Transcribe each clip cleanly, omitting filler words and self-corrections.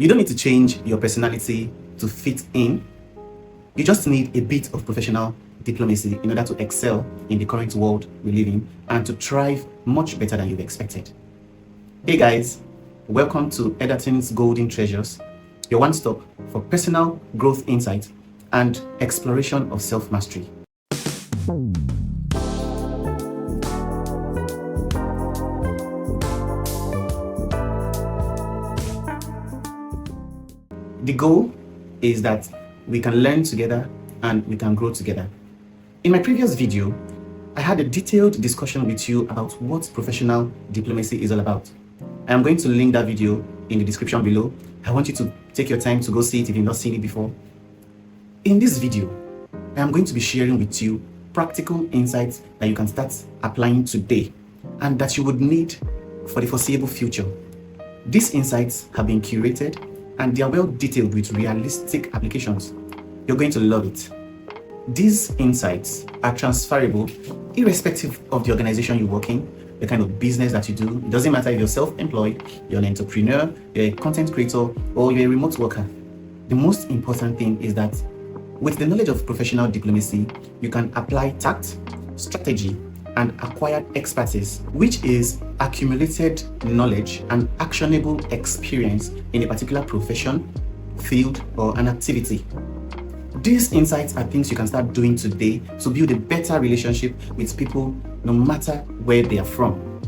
You don't need to change your personality to fit in. You just need a bit of professional diplomacy in order to excel in the current world we live in and to thrive much better than you've expected. Hey guys, welcome to Edaton's Golden Treasures, your one-stop for personal growth insight and exploration of self-mastery. The goal is that we can learn together and we can grow together. In my previous video, I had a detailed discussion with you about what professional diplomacy is all about. I am going to link that video in the description below. I want you to take your time to go see it if you've not seen it before. In this video, I am going to be sharing with you practical insights that you can start applying today and that you would need for the foreseeable future. These insights have been curated and they are well detailed with realistic applications. You're going to love it. These insights are transferable irrespective of the organization you work in, the kind of business that you do. It doesn't matter if you're self-employed, you're an entrepreneur, you're a content creator, or you're a remote worker. The most important thing is that with the knowledge of professional diplomacy, you can apply tact, strategy, and acquired expertise, which is accumulated knowledge and actionable experience in a particular profession, field, or an activity. These insights are things you can start doing today to build a better relationship with people no matter where they are from.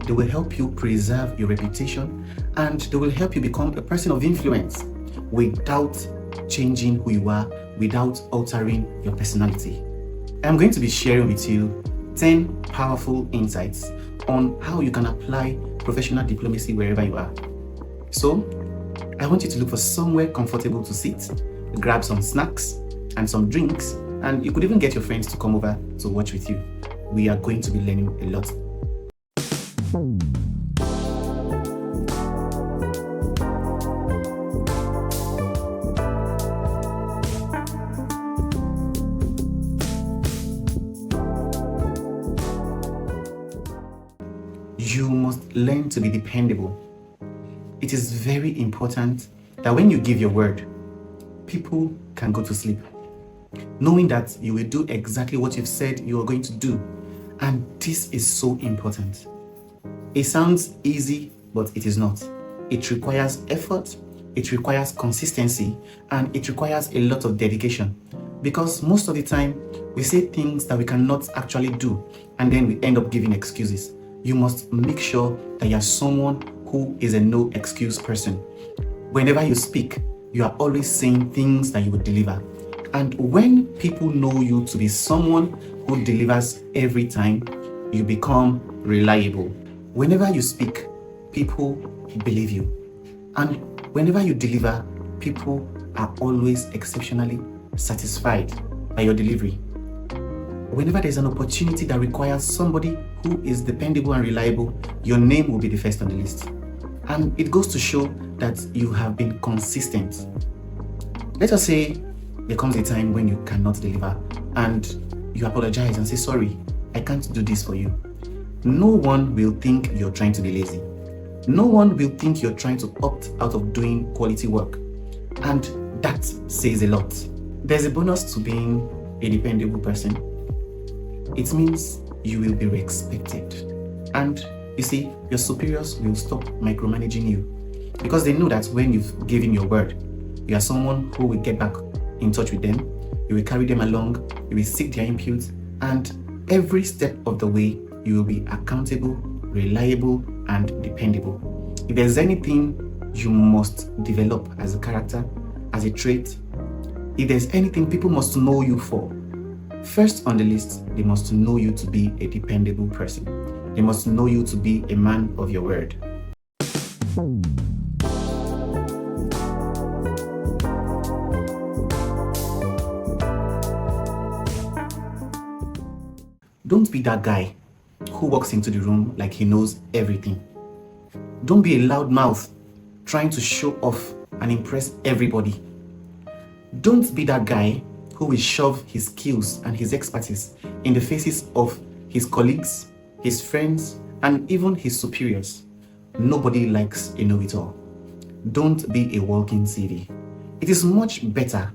They will help you preserve your reputation and they will help you become a person of influence without changing who you are, without altering your personality. I'm going to be sharing with you 10 powerful insights on how you can apply professional diplomacy wherever you are. So, I want you to look for somewhere comfortable to sit, grab some snacks and some drinks, and you could even get your friends to come over to watch with you. We are going to be learning a lot. You must learn to be dependable. It is very important that when you give your word, people can go to sleep, knowing that you will do exactly what you've said you are going to do. And this is so important. It sounds easy, but it is not. It requires effort, it requires consistency, and it requires a lot of dedication. Because most of the time, we say things that we cannot actually do, and then we end up giving excuses. You must make sure that you are someone who is a no excuse person. Whenever you speak, you are always saying things that you would deliver. And when people know you to be someone who delivers every time, you become reliable. Whenever you speak, people believe you. And whenever you deliver, people are always exceptionally satisfied by your delivery. Whenever there's an opportunity that requires somebody who is dependable and reliable, your name will be the first on the list. And it goes to show that you have been consistent. Let us say there comes a time when you cannot deliver and you apologize and say, sorry, I can't do this for you. No one will think you're trying to be lazy. No one will think you're trying to opt out of doing quality work. And that says a lot. There's a bonus to being a dependable person. It means you will be respected. And you see, your superiors will stop micromanaging you because they know that when you've given your word, you are someone who will get back in touch with them, you will carry them along, you will seek their input, and every step of the way, you will be accountable, reliable, and dependable. If there's anything you must develop as a character, as a trait, if there's anything people must know you for, first on the list, they must know you to be a dependable person. They must know you to be a man of your word. Don't be that guy who walks into the room like he knows everything. Don't be a loudmouth trying to show off and impress everybody. Don't be that guy who will shove his skills and his expertise in the faces of his colleagues, his friends, and even his superiors. Nobody likes a know-it-all. Don't be a walking CV. It is much better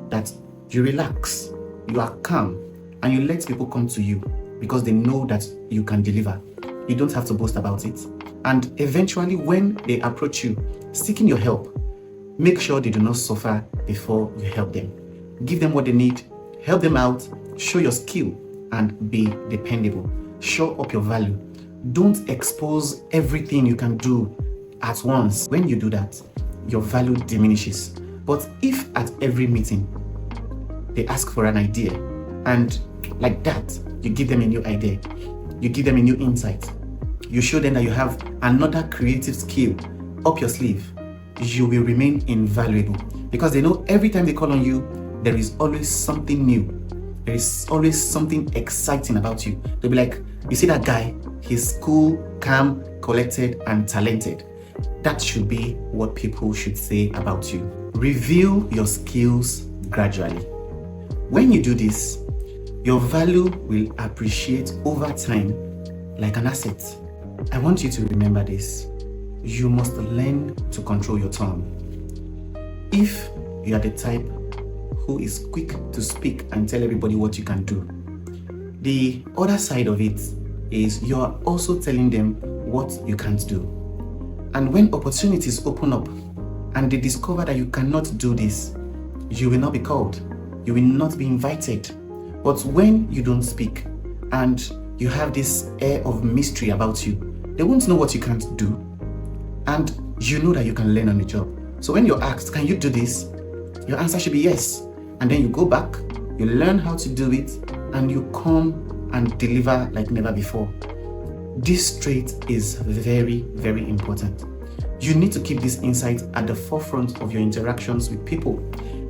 that you relax, you are calm, and you let people come to you because they know that you can deliver. You don't have to boast about it. And eventually, when they approach you seeking your help, make sure they do not suffer before you help them. Give them what they need, help them out, show your skill, and be dependable. Show up your value. Don't expose everything you can do at once. When you do that, your value diminishes. But if at every meeting they ask for an idea, and like that, you give them a new idea, you give them a new insight, you show them that you have another creative skill up your sleeve, you will remain invaluable because they know every time they call on you, there is always something new. There is always something exciting about you. They'll be like, you see that guy? He's cool, calm, collected, and talented. That should be what people should say about you. Reveal your skills gradually. When you do this, your value will appreciate over time like an asset. I want you to remember this. You must learn to control your tongue. If you are the type who is quick to speak and tell everybody what you can do, the other side of it is you are also telling them what you can't do. And when opportunities open up and they discover that you cannot do this, you will not be called. You will not be invited. But when you don't speak and you have this air of mystery about you, they won't know what you can't do. And you know that you can learn on the job. So when you're asked, can you do this? Your answer should be yes. And then you go back, you learn how to do it, and you come and deliver like never before. This trait is very, very important. You need to keep this insight at the forefront of your interactions with people,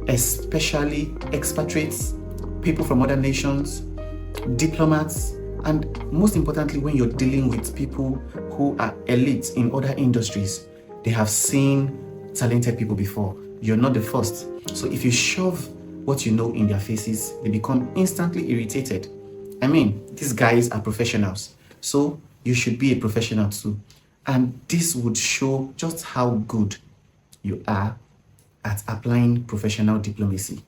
especially expatriates, people from other nations, diplomats, and most importantly, when you're dealing with people who are elites in other industries. They have seen talented people before. You're not the first. So if you shove what you know in their faces, they become instantly irritated. I mean, these guys are professionals. So you should be a professional too. And this would show just how good you are at applying professional diplomacy.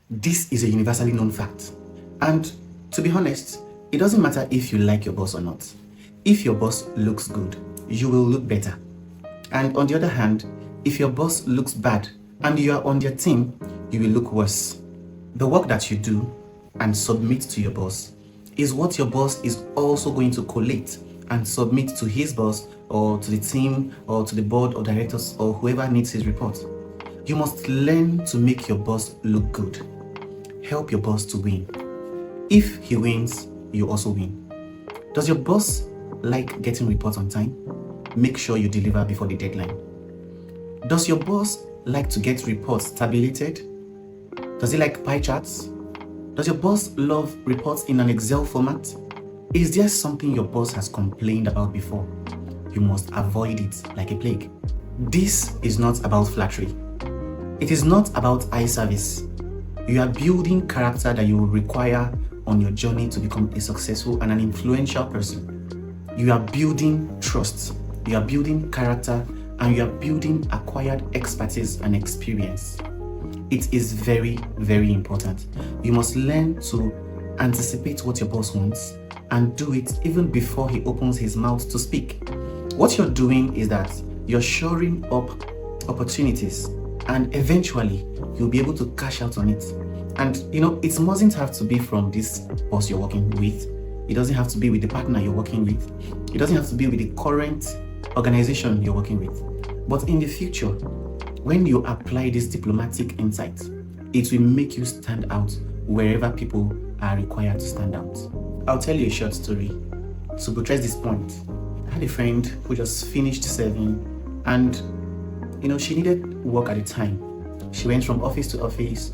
This is a universally known fact. And to be honest, it doesn't matter if you like your boss or not. If your boss looks good, you will look better. And on the other hand, if your boss looks bad and you are on their team, you will look worse. The work that you do and submit to your boss is what your boss is also going to collate and submit to his boss or to the team or to the board or directors or whoever needs his report. You must learn to make your boss look good. Help your boss to win. If he wins, you also win. Does your boss like getting reports on time? Make sure you deliver before the deadline. Does your boss like to get reports tabulated? Does he like pie charts? Does your boss love reports in an Excel format? Is there something your boss has complained about before? You must avoid it like a plague. This is not about flattery. It is not about eye service. You are building character that you will require on your journey to become a successful and an influential person. You are building trust, you are building character, and you are building acquired expertise and experience. It is very, very important. You must learn to anticipate what your boss wants and do it even before he opens his mouth to speak. What you're doing is that you're shoring up opportunities, and eventually you'll be able to cash out on it. And it mustn't have to be from this boss you're working with. It doesn't have to be with the partner you're working with. It doesn't have to be with the current organization you're working with. But in the future, when you apply this diplomatic insight, it will make you stand out wherever people are required to stand out. I'll tell you a short story to buttress this point. I had a friend who just finished serving, and she needed work at the time. She went from office to office,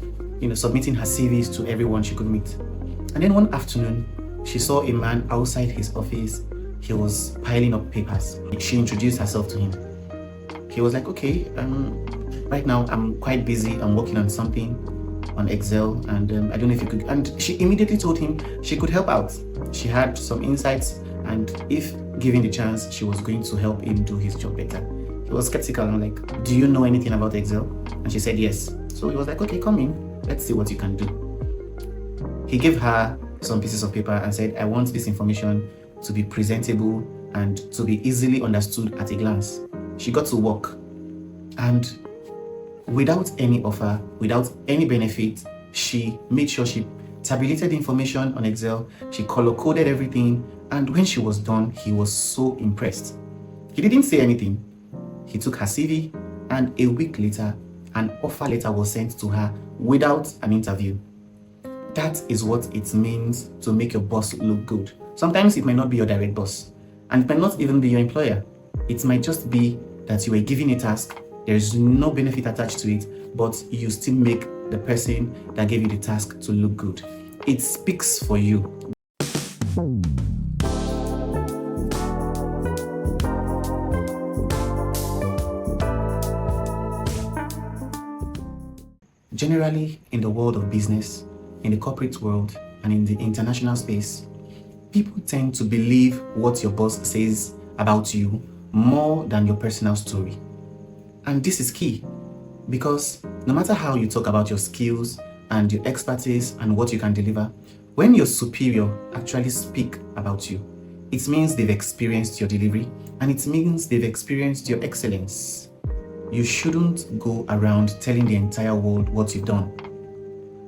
submitting her CVs to everyone she could meet. And then one afternoon, she saw a man outside his office. He was piling up papers. She introduced herself to him. He was like, okay, right now I'm quite busy. I'm working on something. on Excel, and I don't know if you could. And she immediately told him she could help out. She had some insights, and if given the chance, she was going to help him do his job better. He was skeptical. I'm like, do you know anything about Excel? And she said yes. So he was like, okay, come in. Let's see what you can do. He gave her some pieces of paper and said, I want this information to be presentable and to be easily understood at a glance. She got to work, and without any offer, without any benefit, she made sure she tabulated information on Excel, she color-coded everything, and when she was done, he was so impressed. He didn't say anything. He took her CV, and a week later, an offer letter was sent to her without an interview. That is what it means to make your boss look good. Sometimes it might not be your direct boss, and it might not even be your employer. It might just be that you were given a task, there is no benefit attached to it, but you still make the person that gave you the task to look good. It speaks for you. Generally, in the world of business, in the corporate world, and in the international space, people tend to believe what your boss says about you more than your personal story. And this is key, because no matter how you talk about your skills and your expertise and what you can deliver, when your superior actually speak about you, it means they've experienced your delivery, and it means they've experienced your excellence. You shouldn't go around telling the entire world what you've done.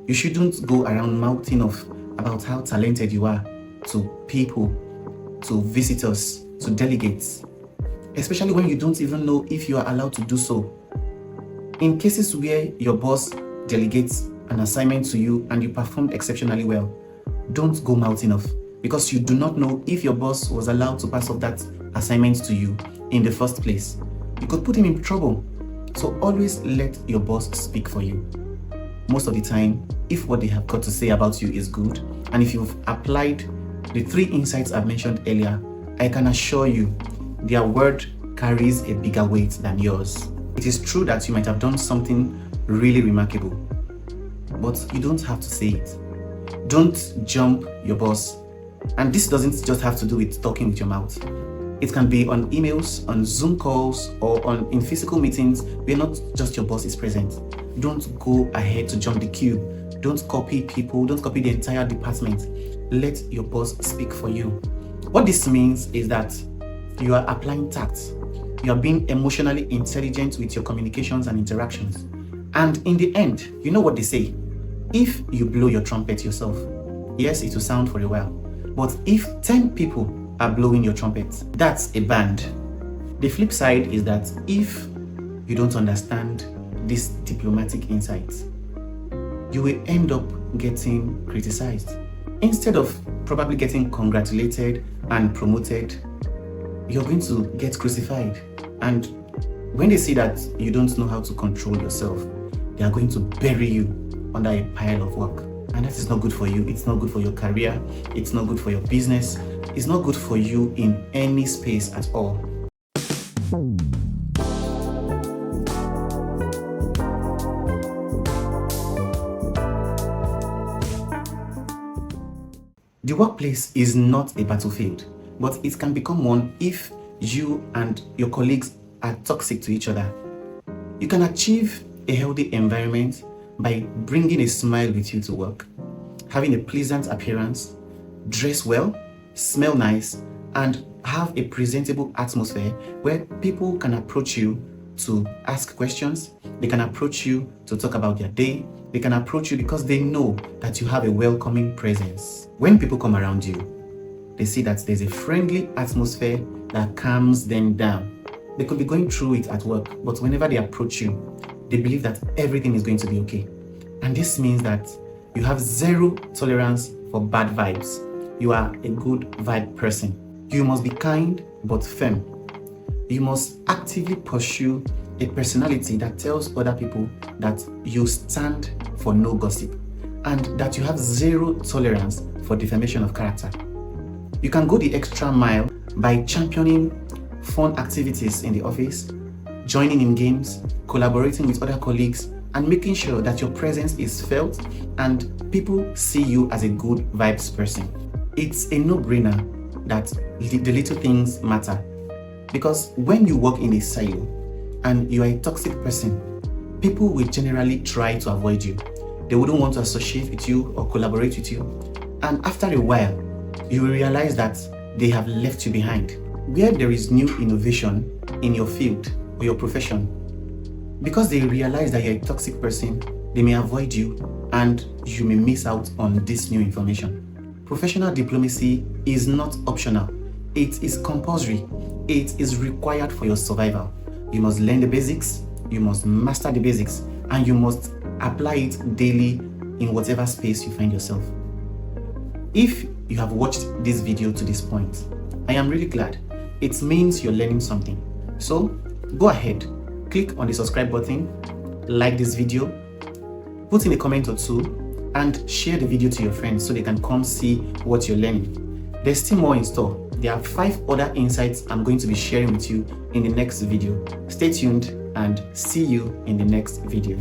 You shouldn't go around mouthing off about how talented you are to people, to visitors, to delegates, especially when you don't even know if you are allowed to do so. In cases where your boss delegates an assignment to you and you performed exceptionally well, don't go mouthing off, because you do not know if your boss was allowed to pass off that assignment to you in the first place. You could put him in trouble. So always let your boss speak for you. Most of the time, if what they have got to say about you is good, and if you've applied the 3 insights I've mentioned earlier, I can assure you their word carries a bigger weight than yours. It is true that you might have done something really remarkable, but you don't have to say it. Don't jump your boss. And this doesn't just have to do with talking with your mouth. It can be on emails, on Zoom calls, or in physical meetings where not just your boss is present. Don't go ahead to jump the queue. Don't copy people. Don't copy the entire department. Let your boss speak for you. What this means is that you are applying tact. You are being emotionally intelligent with your communications and interactions. And in the end, you know what they say. If you blow your trumpet yourself, yes, it will sound for a while. But if 10 people are blowing your trumpet, that's a band. The flip side is that if you don't understand these diplomatic insights, you will end up getting criticized. Instead of probably getting congratulated and promoted, you're going to get crucified. And when they see that you don't know how to control yourself, they are going to bury you under a pile of work. And that is not good for you. It's not good for your career. It's not good for your business. It's not good for you in any space at all. The workplace is not a battlefield, but it can become one if you and your colleagues are toxic to each other. You can achieve a healthy environment by bringing a smile with you to work, having a pleasant appearance, dress well, smell nice, and have a presentable atmosphere where people can approach you to ask questions. They can approach you to talk about their day. They can approach you because they know that you have a welcoming presence. When people come around you, they see that there's a friendly atmosphere that calms them down. They could be going through it at work, but whenever they approach you, they believe that everything is going to be okay. And this means that you have zero tolerance for bad vibes. You are a good vibe person. You must be kind but firm. You must actively pursue a personality that tells other people that you stand for no gossip and that you have zero tolerance for defamation of character. You can go the extra mile by championing fun activities in the office, joining in games, collaborating with other colleagues, and making sure that your presence is felt and people see you as a good vibes person. It's a no-brainer that the little things matter, because when you work in a silo and you are a toxic person, people will generally try to avoid you. They wouldn't want to associate with you or collaborate with you. And after a while, you will realize that they have left you behind. Where there is new innovation in your field or your profession, because they realize that you're a toxic person, they may avoid you and you may miss out on this new information. Professional diplomacy is not optional. It is compulsory. It is required for your survival. You must learn the basics, you must master the basics, and you must apply it daily in whatever space you find yourself. If you have watched this video to this point, I am really glad. It means you're learning something. So go ahead, click on the subscribe button, like this video, put in a comment or two, and share the video to your friends so they can come see what you're learning. There's still more in store. There are 5 other insights I'm going to be sharing with you in the next video. Stay tuned and see you in the next video.